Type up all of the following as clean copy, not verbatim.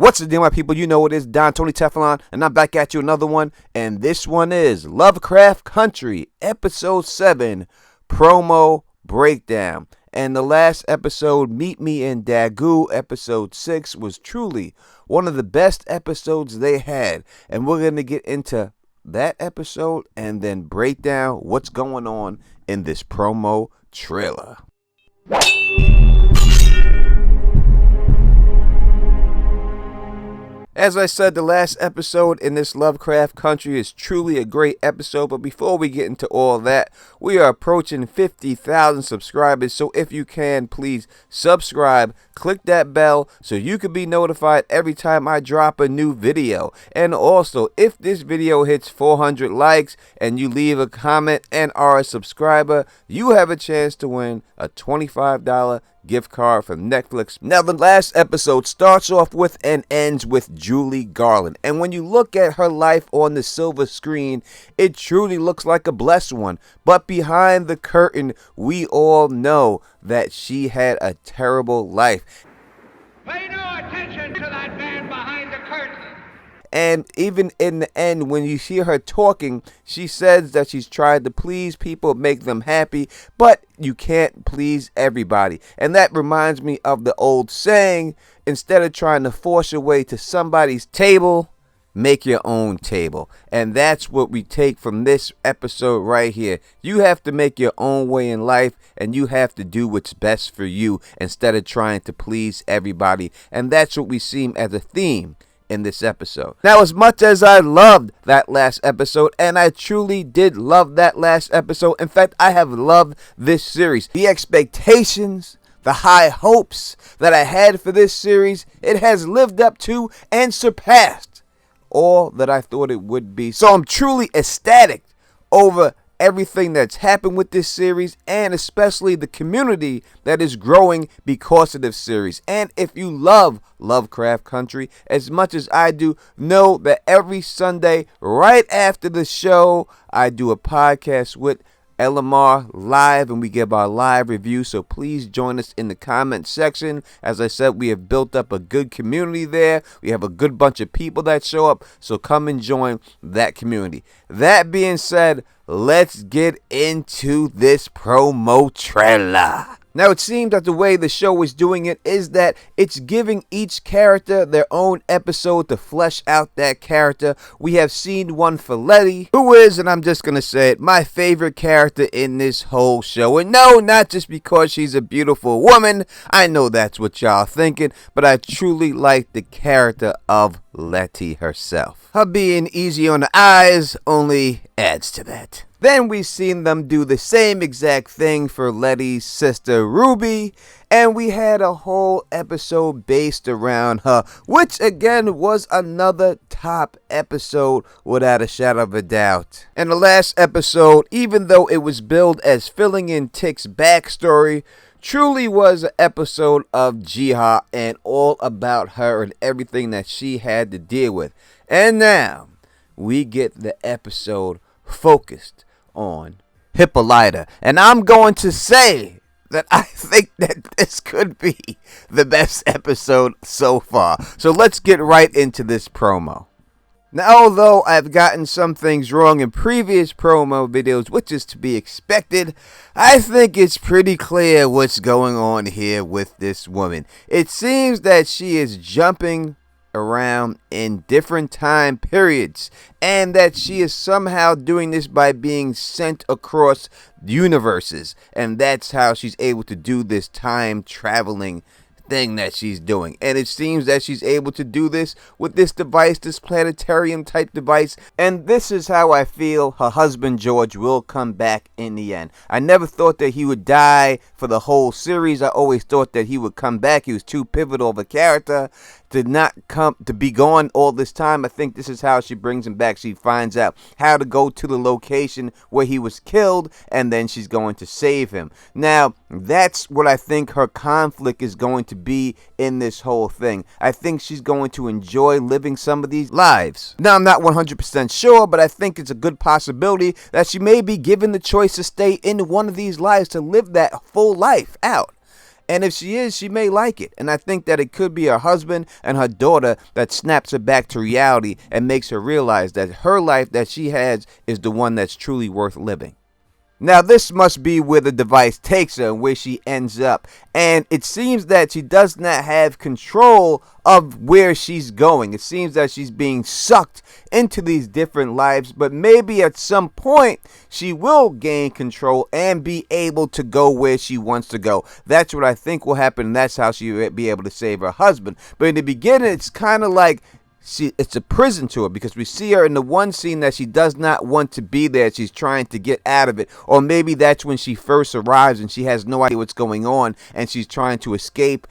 What's the deal, my people? You know it is Don Tony Teflon, and I'm back at you another one. And this one is Lovecraft Country, Episode 7, Promo Breakdown. And the last episode, Meet Me in Dagu, Episode 6, was truly one of the best episodes they had. And we're going to get into that episode and then break down what's going on in this promo trailer. As I said, the last episode in this Lovecraft Country is truly a great episode, but before we get into all that, we are approaching 50,000 subscribers, so if you can, please subscribe, click that bell so you can be notified every time I drop a new video. And also, if this video hits 400 likes and you leave a comment and are a subscriber, you have a chance to win a $25 gift card from Netflix. Now, the last episode starts off with and ends with Julie Garland, and when you look at her life on the silver screen, it truly looks like a blessed one. But behind the curtain, we all know that she had a terrible life. Pay no attention to that man behind the curtain. And even in the end, when you hear her talking, she says that she's tried to please people, make them happy, but you can't please everybody. And that reminds me of the old saying, instead of trying to force your way to somebody's table, make your own table. And that's what we take from this episode right here. You have to make your own way in life, and you have to do what's best for you instead of trying to please everybody. And that's what we see as a theme in this episode. Now, as much as I loved that last episode, and I truly did love that last episode, in fact, I have loved this series. The expectations, the high hopes that I had for this series, it has lived up to and surpassed all that I thought it would be. So I'm truly ecstatic over everything that's happened with this series, and especially the community that is growing because of this series. And if you love Lovecraft Country as much as I do, know that every Sunday right after the show, I do a podcast with LMR live, and we give our live review. So please join us in the comment section. As I said, we have built up a good community there. We have a good bunch of people that show up, so come and join that community. That being said, let's get into this promo trailer. Now, it seems that the way the show is doing it is that it's giving each character their own episode to flesh out that character. We have seen one for Letty, who is, and I'm just going to say it, my favorite character in this whole show. And no, not just because she's a beautiful woman. I know that's what y'all thinking, but I truly like the character of Letty herself. Her being easy on the eyes only adds to that. Then we've seen them do the same exact thing for Letty's sister Ruby, and we had a whole episode based around her, which again was another top episode without a shadow of a doubt. And the last episode, even though it was billed as filling in Tick's backstory, truly was an episode of Jiha and all about her and everything that she had to deal with. And now we get the episode focused on Hippolyta, and I'm going to say that I think that this could be the best episode so far. So let's get right into this promo. Now, although I've gotten some things wrong in previous promo videos, which is to be expected, I think it's pretty clear what's going on here with this woman. It seems that she is jumping around in different time periods, and that she is somehow doing this by being sent across universes, and that's how she's able to do this time traveling thing that she's doing. And it seems that she's able to do this with this device, this planetarium type device, and this is how I feel her husband George will come back in the end. I never thought that he would die for the whole series. I always thought that he would come back. He was too pivotal of a character to not come to be gone all this time. I think this is how she brings him back. She finds out how to go to the location where he was killed, and then she's going to save him. Now, that's what I think her conflict is going to be in this whole thing. I think she's going to enjoy living some of these lives. Now, I'm not 100% sure, but I think it's a good possibility that she may be given the choice to stay in one of these lives to live that full life out. And if she is, she may like it. And I think that it could be her husband and her daughter that snaps her back to reality and makes her realize that her life that she has is the one that's truly worth living. Now, this must be where the device takes her and where she ends up. And it seems that she does not have control of where she's going. It seems that she's being sucked into these different lives. But maybe at some point, she will gain control and be able to go where she wants to go. That's what I think will happen. And that's how she will be able to save her husband. But in the beginning, it's kind of like it's a prison to her, because we see her in the one scene that she does not want to be there. She's trying to get out of it. Or maybe that's when she first arrives and she has no idea what's going on and she's trying to escape.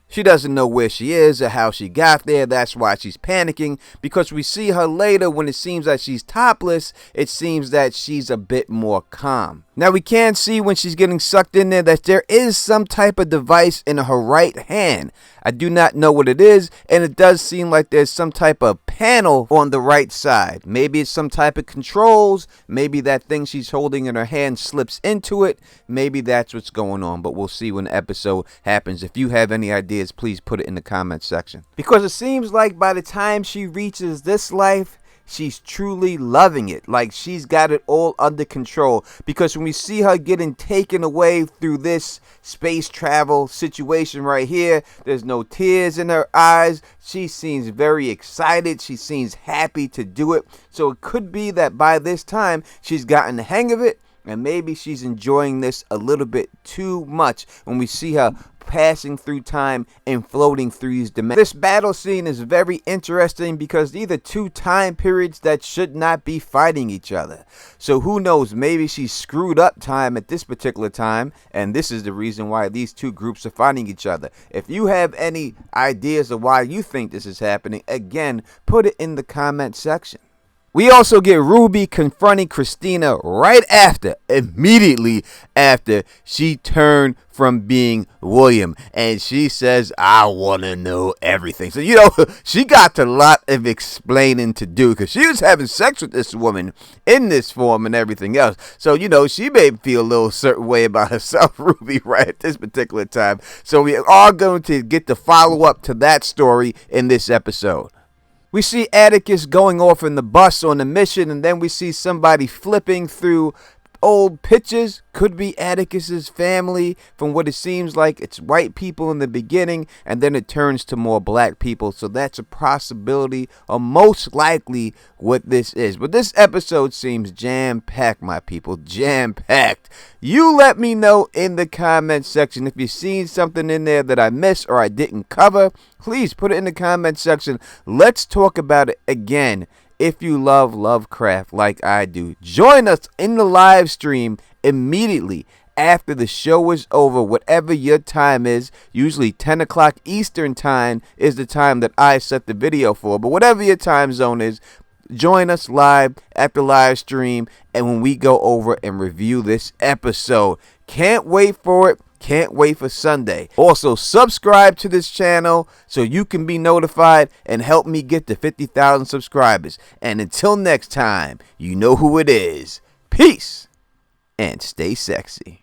She doesn't know where she is or how she got there. That's why she's panicking, because we see her later when it seems that she's topless. It seems that she's a bit more calm. Now, we can see when she's getting sucked in there that there is some type of device in her right hand. I do not know what it is, and it does seem like there's some type of panel on the right side. Maybe it's some type of controls. Maybe that thing she's holding in her hand slips into it. Maybe that's what's going on, but we'll see when the episode happens. If you have any ideas, please put it in the comment section. Because it seems like by the time she reaches this life, she's truly loving it. Like she's got it all under control. Because when we see her getting taken away through this space travel situation right here, there's no tears in her eyes. She seems very excited. She seems happy to do it. So it could be that by this time she's gotten the hang of it. And maybe she's enjoying this a little bit too much when we see her passing through time and floating through these dimensions. This battle scene is very interesting because these are two time periods that should not be fighting each other. So who knows, maybe she screwed up time at this particular time, and this is the reason why these two groups are fighting each other. If you have any ideas of why you think this is happening, again, put it in the comment section. We also get Ruby confronting Christina immediately after she turned from being William. And she says, I want to know everything. So, she got a lot of explaining to do, because she was having sex with this woman in this form and everything else. So, she may feel a little certain way about herself, Ruby, right at this particular time. So we are going to get the follow up to that story in this episode. We see Atticus going off in the bus on a mission, and then we see somebody flipping through old pictures. Could be Atticus's family. From what it seems like, it's white people in the beginning, and then it turns to more black people. So that's a possibility, or most likely what this is. But this episode seems jam-packed, my people. Jam-packed. You let me know in the comment section if you've seen something in there that I missed or I didn't cover. Please put it in the comment section. Let's talk about it again. If you love Lovecraft like I do, join us in the live stream immediately after the show is over, whatever your time is. Usually 10 o'clock Eastern time is the time that I set the video for. But whatever your time zone is, join us live at the live stream, and when we go over and review this episode. Can't wait for it. Can't wait for Sunday. Also, subscribe to this channel so you can be notified and help me get to 50,000 subscribers. And until next time, you know who it is. Peace and stay sexy.